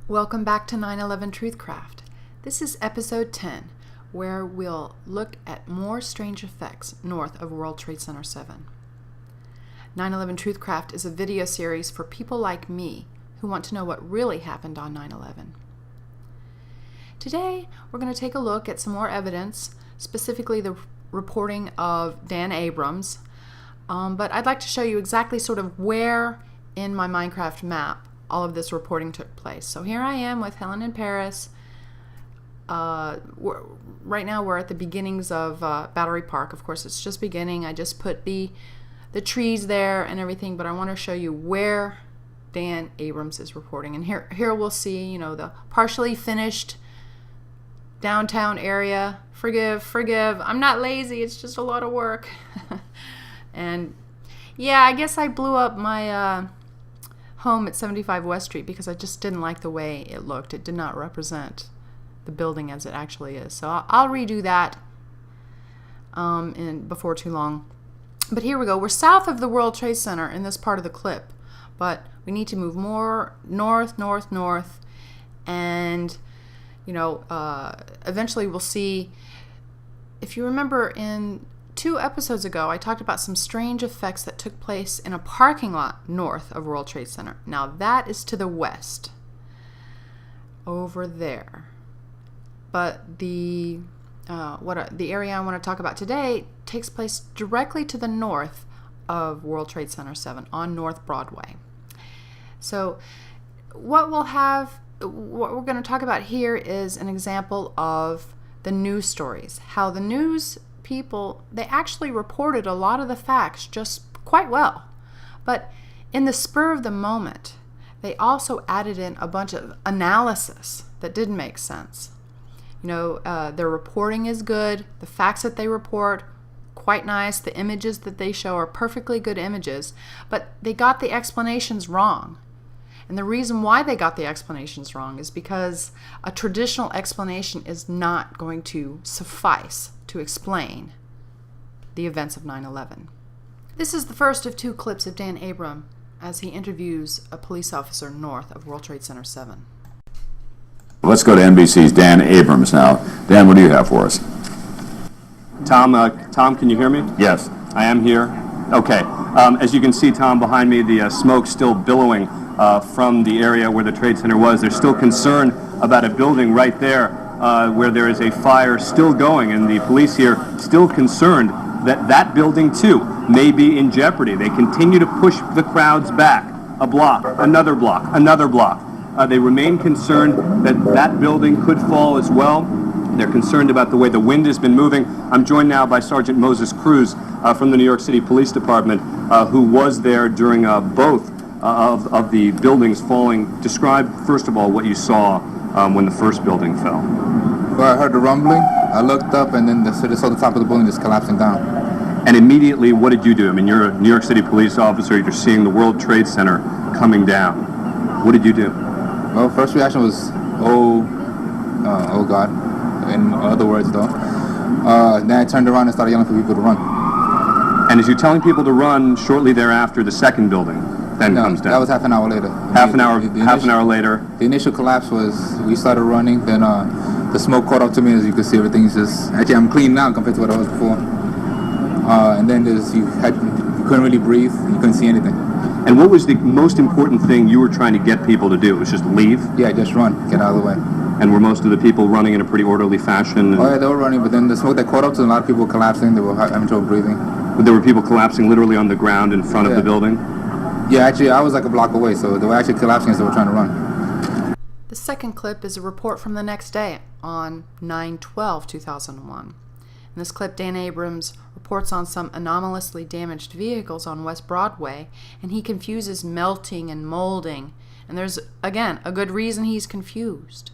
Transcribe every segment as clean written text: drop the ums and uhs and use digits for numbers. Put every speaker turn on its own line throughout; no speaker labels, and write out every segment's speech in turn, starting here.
Welcome back to 9/11 TruthCraft. This is episode 10, where we'll look at more strange effects north of World Trade Center 7. 9/11 TruthCraft is a video series for people like me who want to know what really happened on 9/11. Today, we're going to take a look at some more evidence, specifically the reporting of Dan Abrams, but I'd like to show you exactly sort of where in my Minecraft map all of this reporting took place. So here I am with Helen and Paris. Right now we're at the beginnings of Battery Park. Of course, it's just beginning. I just put the trees there and everything, but I want to show you where Dan Abrams is reporting. And here we'll see, you know, the partially finished downtown area. Forgive. I'm not lazy. It's just a lot of work. And yeah, I guess I blew up my home at 75 West Street because I just didn't like the way it looked. It did not represent the building as it actually is. So I'll redo that before too long. But here we go. We're south of the World Trade Center in this part of the clip, but we need to move more north, and you know, eventually we'll see. If you remember, in 2 episodes ago, I talked about some strange effects that took place in a parking lot north of World Trade Center. Now that is to the west, over there. But the area I want to talk about today takes place directly to the north of World Trade Center 7 on North Broadway. So what we're going to talk about here is an example of the news stories, how the news people, they actually reported a lot of the facts just quite well. But in the spur of the moment, they also added in a bunch of analysis that didn't make sense. You know, their reporting is good. The facts that they report, quite nice. The images that they show are perfectly good images. But they got the explanations wrong. And the reason why they got the explanations wrong is because a traditional explanation is not going to suffice to explain the events of 9/11. This is the first of 2 clips of Dan Abrams as he interviews a police officer north of World Trade Center 7.
Let's go to NBC's Dan Abrams now. Dan, what do you have for us?
Tom, can you hear me?
Yes.
I am here. Okay. As you can see, Tom, behind me, the smoke still billowing from the area where the Trade Center was. There's still concern about a building right there where there is a fire still going, and the police here still concerned that that building, too, may be in jeopardy. They continue to push the crowds back. A block, another block, another block. They remain concerned that that building could fall as well. They're concerned about the way the wind has been moving. I'm joined now by Sergeant Moses Cruz from the New York City Police Department, who was there during both of the buildings falling. Describe, first of all, what you saw when the first building fell.
Well, I heard the rumbling. I looked up, and then I saw the top of the building just collapsing down.
And immediately, what did you do? I mean, you're a New York City police officer. You're seeing the World Trade Center coming down. What did you do?
Well, first reaction was, oh God. In other words, though. Then I turned around and started yelling for people to run.
And as you're telling people to run, shortly thereafter, the second building then comes down.
That was half an hour later.
Half an hour later.
The initial collapse was, we started running, then the smoke caught up to me. As you can see, everything's just, actually I'm clean now compared to what I was before. And then you couldn't really breathe, you couldn't see anything.
And what was the most important thing you were trying to get people to do? It was just leave?
Yeah, just run, get out of the way.
And were most of the people running in a pretty orderly fashion?
Oh yeah, they were running, but then the smoke that caught up to them, a lot of people were collapsing, they were having trouble breathing.
But there were people collapsing literally on the ground in front of the building?
Yeah, actually, I was like a block away, so they were actually collapsing as they were trying to run.
The second clip is a report from the next day on 9/12/2001. In this clip, Dan Abrams reports on some anomalously damaged vehicles on West Broadway, and he confuses melting and molding. And there's, again, a good reason he's confused.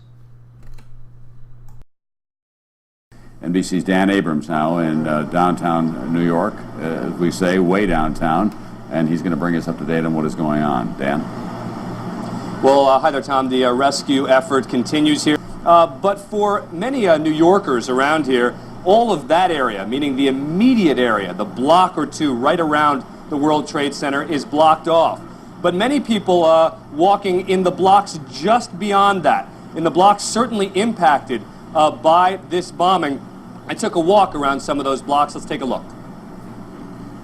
NBC's Dan Abrams now in downtown New York, as we say, way downtown, and he's going to bring us up to date on what is going on. Dan?
Well, hi there, Tom. The rescue effort continues here. But for many New Yorkers around here, all of that area, meaning the immediate area, the block or two right around the World Trade Center, is blocked off. but many people walking in the blocks just beyond that, in the blocks certainly impacted by this bombing. I took a walk around some of those blocks. Let's take a look.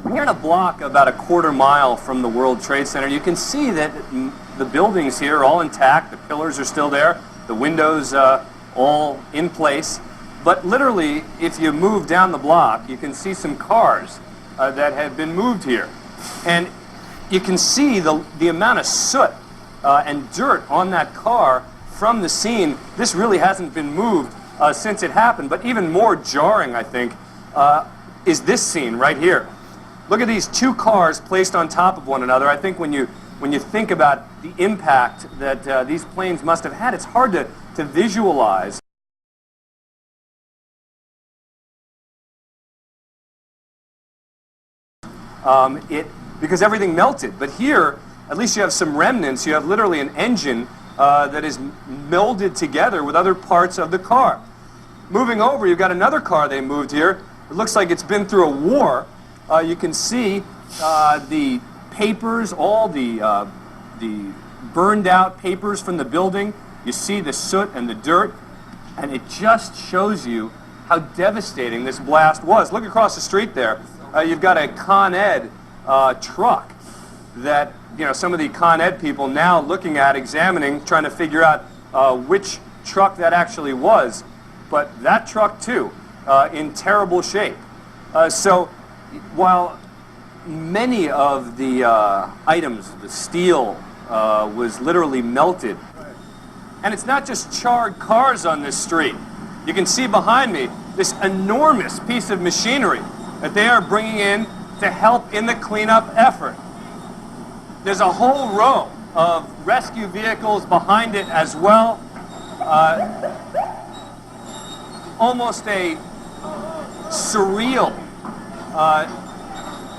We're here in a block about a quarter mile from the World Trade Center. You can see that the buildings here are all intact. The pillars are still there. The windows all in place. But literally, if you move down the block, you can see some cars that have been moved here. And you can see the amount of soot and dirt on that car from the scene. This really hasn't been moved since it happened. But even more jarring, I think, is this scene right here. Look at these two cars placed on top of one another. I think when you think about the impact that these planes must have had, it's hard to visualize. Because everything melted. But here, at least you have some remnants. You have literally an engine that is melded together with other parts of the car. Moving over, you've got another car they moved here. It looks like it's been through a war. You can see the papers, all the burned out papers from the building. You see the soot and the dirt, and it just shows you how devastating this blast was. Look across the street there. You've got a Con Ed truck that, you know, some of the Con Ed people now looking at, examining, trying to figure out which truck that actually was. But that truck, too, in terrible shape. So while many of the items, the steel, was literally melted, and it's not just charred cars on this street. You can see behind me this enormous piece of machinery that they are bringing in to help in the cleanup effort. There's a whole row of rescue vehicles behind it as well. Almost a surreal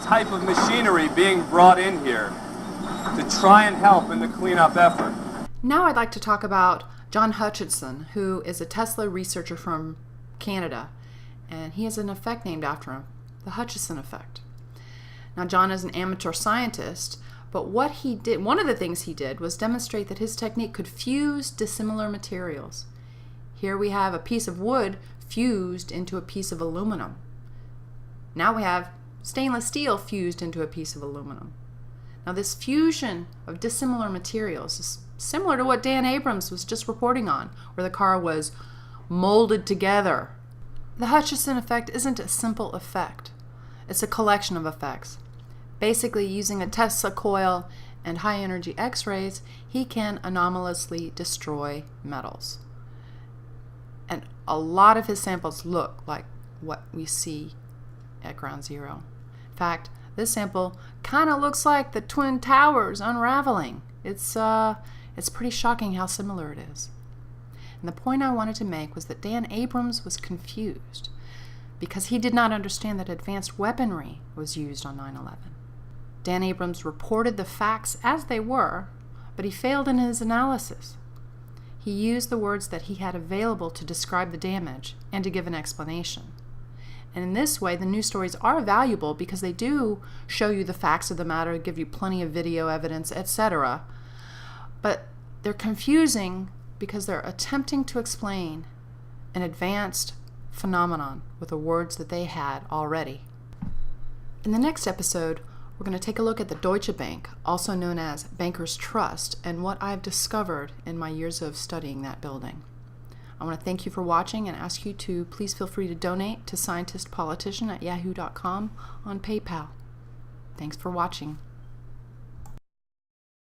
type of machinery being brought in here to try and help in the cleanup effort.
Now I'd like to talk about John Hutchinson, who is a Tesla researcher from Canada, and he has an effect named after him, the Hutchinson effect. Now John is an amateur scientist, but what he did, one of the things he did was demonstrate that his technique could fuse dissimilar materials. Here we have a piece of wood fused into a piece of aluminum. Now we have stainless steel fused into a piece of aluminum. Now this fusion of dissimilar materials is similar to what Dan Abrams was just reporting on, where the car was molded together. The Hutchinson effect isn't a simple effect. It's a collection of effects. Basically, using a Tesla coil and high-energy X-rays, he can anomalously destroy metals. And a lot of his samples look like what we see at ground zero. In fact, this sample kind of looks like the Twin Towers unraveling. It's pretty shocking how similar it is. And the point I wanted to make was that Dan Abrams was confused because he did not understand that advanced weaponry was used on 9/11. Dan Abrams reported the facts as they were, but he failed in his analysis. He used the words that he had available to describe the damage and to give an explanation. And in this way, the news stories are valuable because they do show you the facts of the matter, give you plenty of video evidence, etc. But they're confusing because they're attempting to explain an advanced phenomenon with the words that they had already. In the next episode, we're going to take a look at the Deutsche Bank, also known as Bankers Trust, and what I've discovered in my years of studying that building. I want to thank you for watching and ask you to please feel free to donate to scientistpolitician@yahoo.com on PayPal. Thanks for watching.